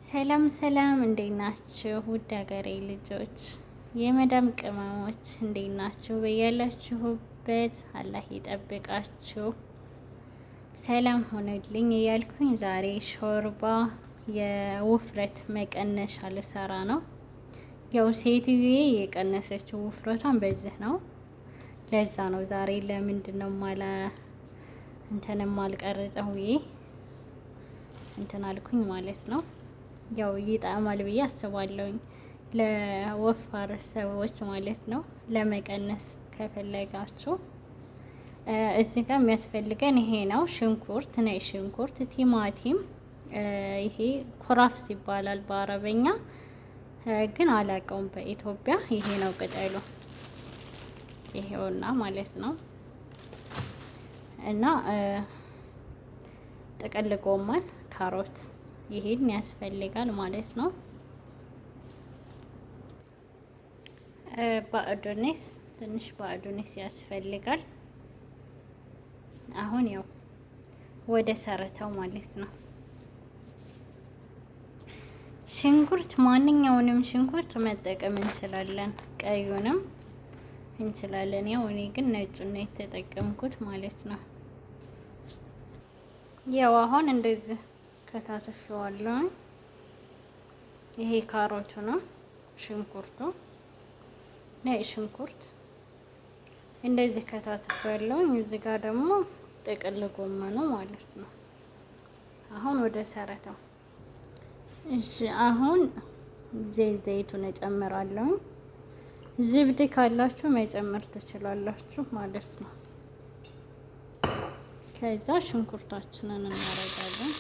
ሰላም ሰላም፣ እንዴት ናችሁ? ውድ ሀገሬ ልጆች የመዳም ቅመሞች እንዴት ናችሁ? በያላችሁበት አላህ ይጠብቃችሁ፣ ሰላም ሆነልኝ እያልኩኝ ዛሬ ሾርባ የውፍረት መቀነሻ ልሰራ ነው። ያው ሴትዬ የቀነሰችው ውፍረቷን በዚህ ነው። ለዛ ነው ዛሬ ለምንድን ነው ማልቀርጸው እንትን አልኩኝ ማለት ነው። ያው ይጣማል ብዬ አስባለሁኝ ለወፋር ሰዎች ማለት ነው። ለመቀነስ ከፈለጋችሁ እዚህ ጋር የሚያስፈልገን ይሄ ነው። ሽንኩርት፣ ነጭ ሽንኩርት፣ ቲማቲም፣ ይሄ ኩራፍስ ይባላል በአረበኛ ግን አላውቀውም በኢትዮጵያ። ይሄ ነው ቅጠሉ፣ ይሄውና ማለት ነው። እና ጥቅል ጎመን፣ ካሮት ይሄን ያስፈልጋል ማለት ነው። ባዕዶኔስ፣ ትንሽ ባዕዶኔስ ያስፈልጋል። አሁን ያው ወደ ሰረታው ማለት ነው። ሽንኩርት ማንኛውንም ሽንኩርት መጠቀም እንችላለን፣ ቀዩንም እንችላለን። ያው እኔ ግን ነጩን ነው የተጠቀምኩት ማለት ነው። ያው አሁን እንደዚህ ከታተፈዋለሁ። ይሄ ካሮቱ ነው፣ ሽንኩርቱ፣ ነጭ ሽንኩርት እንደዚህ ከታተፈዋለሁ። እዚህ ጋር ደግሞ ጥቅል ጎመኑ ማለት ነው። አሁን ወደ ሰረታው። እሺ አሁን ዘይቱን እጨምራለሁ። ዝብድ ካላችሁ መጨመር ትችላላችሁ ማለት ነው። ከዛ ሽንኩርታችንን እናደርጋለን።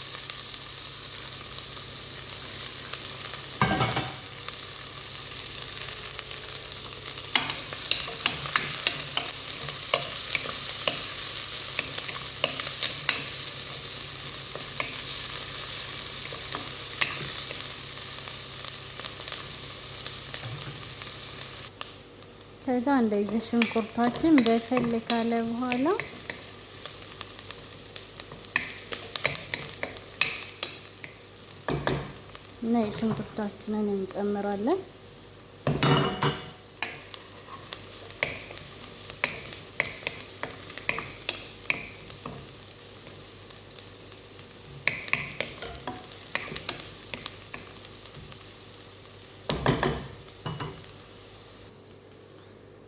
ከዛ እንደዚህ ሽንኩርታችን በሰል ካለ በኋላ ነጭ ሽንኩርታችንን እንጨምራለን።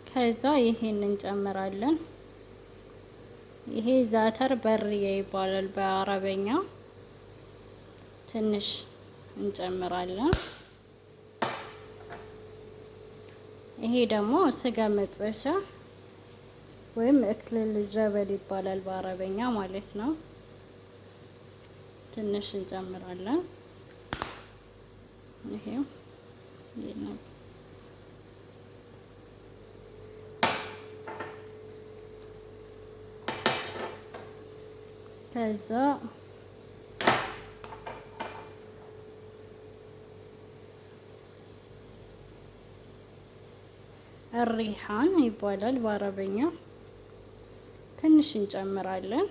ከዛ ይሄን እንጨምራለን። ይሄ ዛተር በርዬ ይባላል በአረበኛ። ትንሽ እንጨምራለን። ይሄ ደግሞ ስጋ መጥበሻ ወይም እክልል ጀበል ይባላል በአረበኛ ማለት ነው። ትንሽ እንጨምራለን። ይሄው ነው። ከዛ ሪሃን ይባላል በአረበኛ። ትንሽ እንጨምራለን።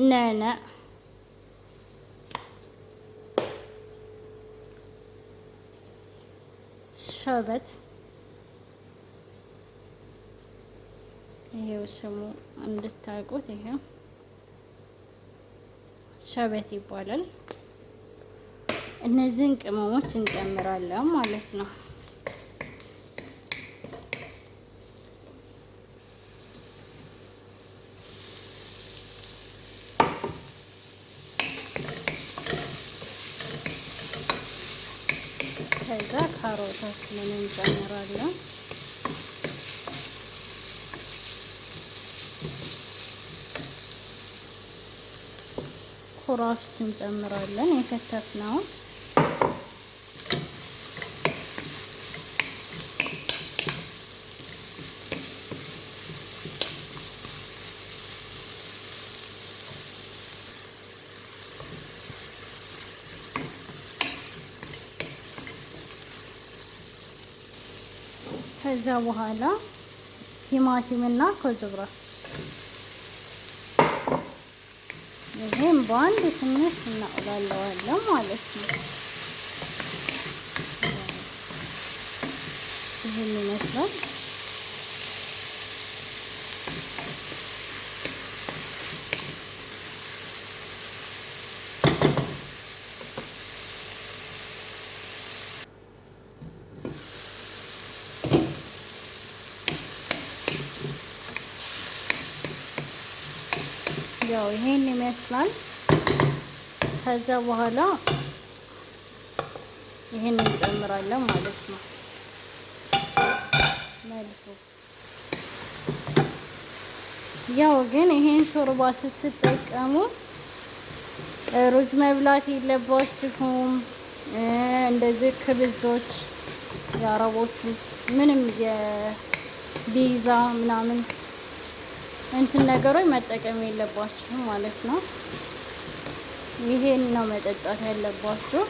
ነነ፣ ሸበት፣ ይሄው ስሙ እንድታውቁት ይሄው ሸበት ይባላል። እነዚህን ቅመሞች እንጨምራለን ማለት ነው። ከዛ ካሮታችንን እንጨምራለን። ኩራፍስ እንጨምራለን የከተፍነውን። ከዛ በኋላ ቲማቲም እና ኮዝብራ ይሄን በአንድ ትንሽ እናቁላለዋለን ማለት ነው። ይሄን ይመስላል። ያው ይሄን ይመስላል። ከዛ በኋላ ይሄን እንጨምራለን ማለት ነው። መልሶ ያው ግን ይሄን ሾርባ ስትጠቀሙ ሩዝ መብላት የለባችሁም። እንደዚህ ክብዞች የአረቦቹ ምንም የቢዛ ምናምን እንትን ነገሮች መጠቀም የለባችሁም ማለት ነው። ይሄን ነው መጠጣት ያለባችሁ።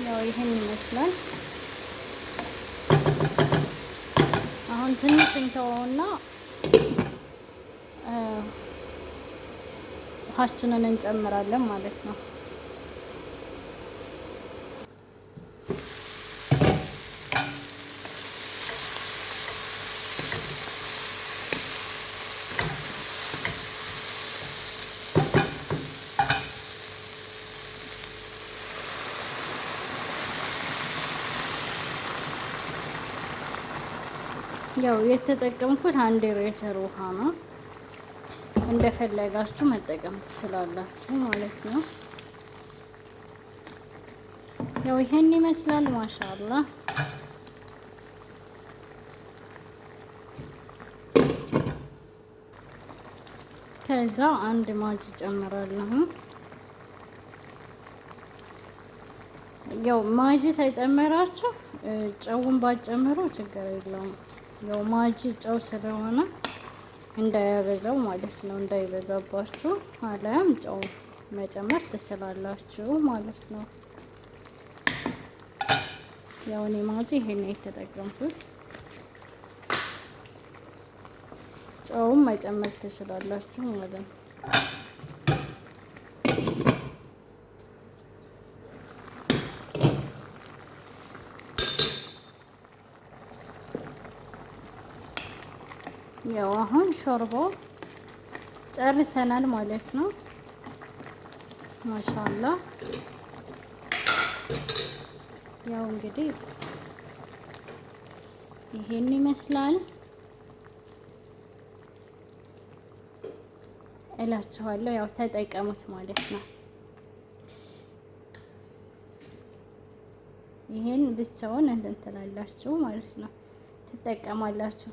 ያው ይሄን ይመስላል። አሁን ትንሽ እንተወውና ውሃችንን እንጨምራለን ማለት ነው። ያው የተጠቀምኩት 1 ሊትር ውሃ ነው። እንደፈለጋችሁ መጠቀም ትችላላችሁ ማለት ነው። ያው ይሄን ይመስላል። ማሻአላ ከዛ 1 ማጅ ጨምራለሁ። ያው ማጅ ተጨመራችሁ ጨውን ባጨምሩ ችግር የለውም። ያው ማጅ ጨው ስለሆነ እንዳያበዛው ማለት ነው፣ እንዳይበዛባችሁ። አለም ጨው መጨመር ትችላላችሁ ማለት ነው። ያው እኔ ማጅ ይሄን የተጠቀምኩት፣ ጨውም መጨመር ትችላላችሁ ማለት ነው። ያው አሁን ሾርባው ጨርሰናል ማለት ነው። ማሻአላ ያው እንግዲህ ይሄን ይመስላል እላችኋለሁ። ያው ተጠቀሙት ማለት ነው። ይሄን ብቻውን እንትን ትላላችሁ ማለት ነው፣ ትጠቀማላችሁ።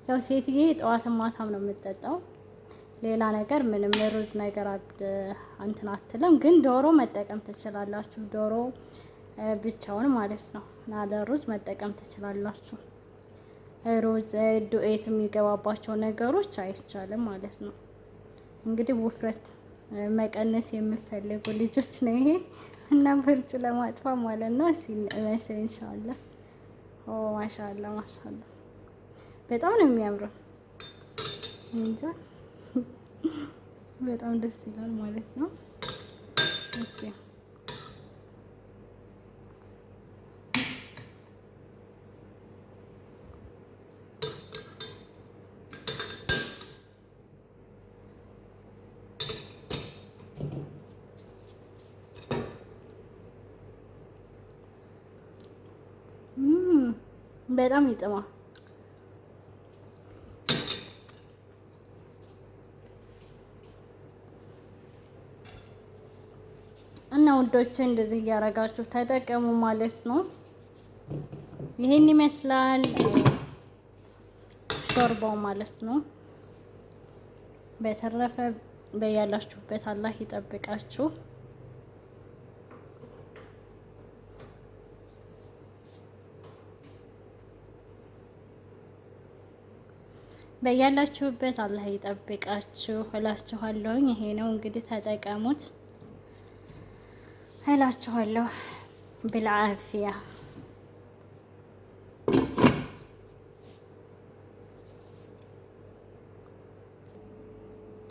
ያው ሴትዬ ጠዋትም ማታም ነው የምትጠጣው። ሌላ ነገር ምንም ሩዝ ነገር እንትን አትልም። ግን ዶሮ መጠቀም ትችላላችሁ። ዶሮ ብቻውን ማለት ነው ናለ ሩዝ መጠቀም ትችላላችሁ። ሩዝ ዱኤት የሚገባባቸው ነገሮች አይቻልም ማለት ነው። እንግዲህ ውፍረት መቀነስ የምፈልጉ ልጆች ነው ይሄ እና ብርጭ ለማጥፋት ማለት ነው። ሲመስል ኢንሻአላህ። ኦ ማሻአላ ማሻአላ በጣም ነው የሚያምረው። እንጃ በጣም ደስ ይላል ማለት ነው። እሺ በጣም ይጥማል። እና ውዶቼ እንደዚህ እያደረጋችሁ ተጠቀሙ ማለት ነው። ይሄን ይመስላል ሾርባው ማለት ነው። በተረፈ በያላችሁበት አላህ ይጠብቃችሁ። በያላችሁበት አላህ ይጠብቃችሁ እላችኋለሁ። ይሄ ነው እንግዲህ ተጠቀሙት እላችኋለሁ። ብልዓፊያ